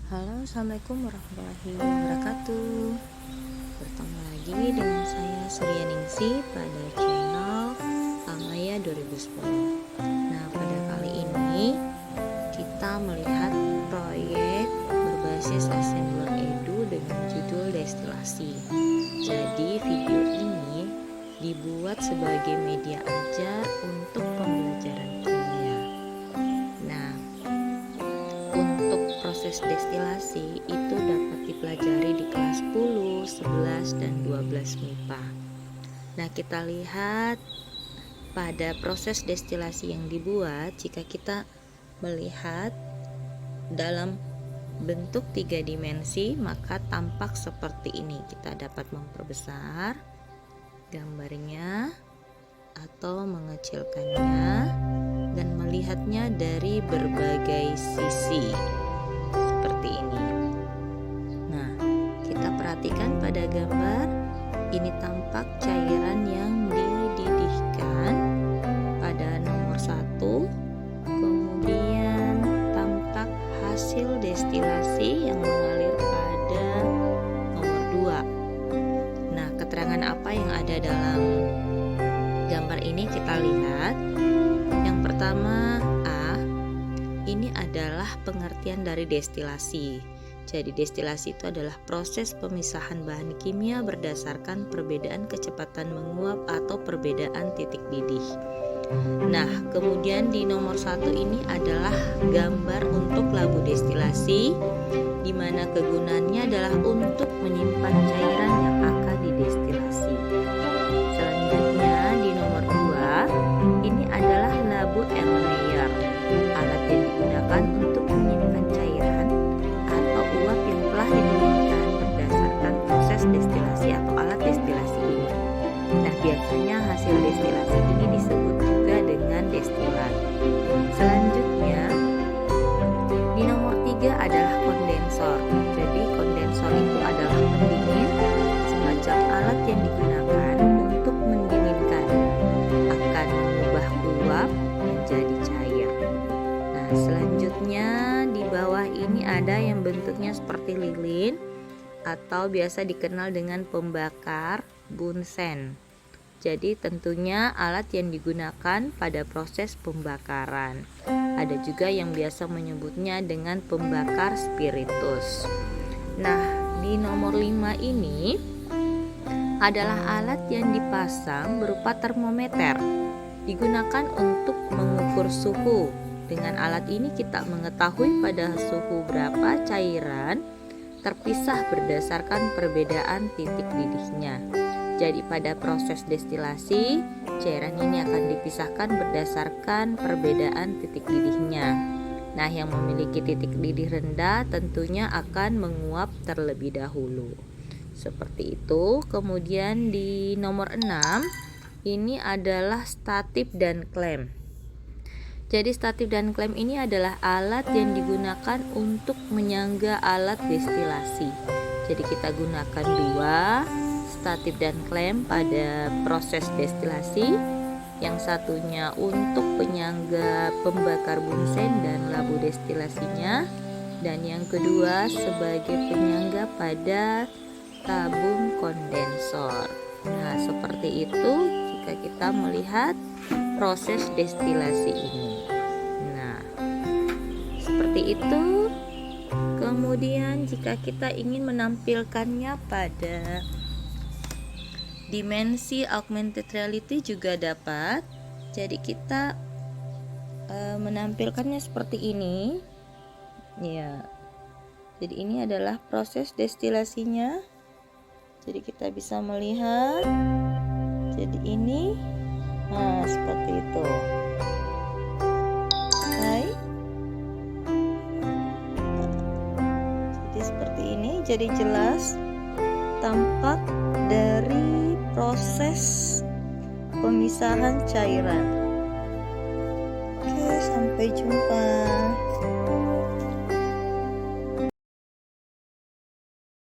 Halo, assalamualaikum warahmatullahi wabarakatuh. Bertemu lagi dengan saya Surya Ningsi pada channel Amaya 2010. Nah, pada kali ini kita melihat proyek berbasis Assembler Edu dengan judul destilasi. Jadi video ini dibuat sebagai media ajar untuk pembelajaran kimia. Nah, untuk proses destilasi itu dapat dipelajari di kelas 10, 11, dan 12 MIPA. Nah, kita lihat pada proses destilasi yang dibuat, jika kita melihat dalam bentuk 3 dimensi, maka tampak seperti ini. Kita dapat memperbesar gambarnya atau mengecilkannya dan melihatnya dari berbagai sisi seperti ini. Nah, kita perhatikan pada gambar ini tampak cairan yang dididihkan pada nomor 1, kemudian tampak hasil destilasi yang mengalir pada nomor 2. Nah, keterangan apa yang ada dalam gambar ini kita lihat. Yang pertama, A, ini adalah pengertian dari destilasi. Jadi destilasi itu adalah proses pemisahan bahan kimia berdasarkan perbedaan kecepatan menguap atau perbedaan titik didih. Nah, kemudian di nomor 1 ini adalah gambar untuk labu destilasi, di mana kegunaannya adalah untuk menyimpan cairan yang akan didestilasi. Selanjutnya di nomor 2, ini adalah labu Erlenmeyer, alat yang digunakan untuk menyimpan cairan atau uap yang telah didinginkan berdasarkan proses destilasi atau alat destilasi ini. Nah, biasanya hasil destilasi ini disebut juga dengan destilat. Selanjutnya di nomor 3 adalah kondensor. Jadi kondensor itu adalah pendingin, semacam alat yang digunakan untuk mendinginkan, akan mengubah uap menjadi cair. Nah, selanjutnya di bawah ini ada yang bentuknya seperti lilin atau biasa dikenal dengan pembakar bunsen. Jadi tentunya alat yang digunakan pada proses pembakaran. Ada juga yang biasa menyebutnya dengan pembakar spiritus. Nah, di nomor 5 ini adalah alat yang dipasang berupa termometer. Digunakan untuk mengukur suhu. Dengan alat ini kita mengetahui pada suhu berapa cairan terpisah berdasarkan perbedaan titik didihnya. Jadi pada proses destilasi, cairan ini akan dipisahkan berdasarkan perbedaan titik didihnya. Nah, yang memiliki titik didih rendah tentunya akan menguap terlebih dahulu. Seperti itu. Kemudian di nomor 6, ini adalah statif dan klem. Jadi statif dan klem ini adalah alat yang digunakan untuk menyangga alat destilasi. Jadi kita gunakan 2, statif dan klem pada proses destilasi. Yang satunya untuk penyangga pembakar bunsen dan labu destilasinya, dan yang kedua sebagai penyangga pada tabung kondensor. Nah, seperti itu jika kita melihat proses destilasi ini. Nah, seperti itu. Kemudian jika kita ingin menampilkannya pada dimensi augmented reality juga dapat. Jadi kita menampilkannya seperti ini. Ya. Jadi ini adalah proses destilasinya. Jadi kita bisa melihat. Jadi ini seperti itu. Hai. Jadi seperti ini. Jadi jelas tampak dari proses pemisahan cairan. Oke, sampai jumpa.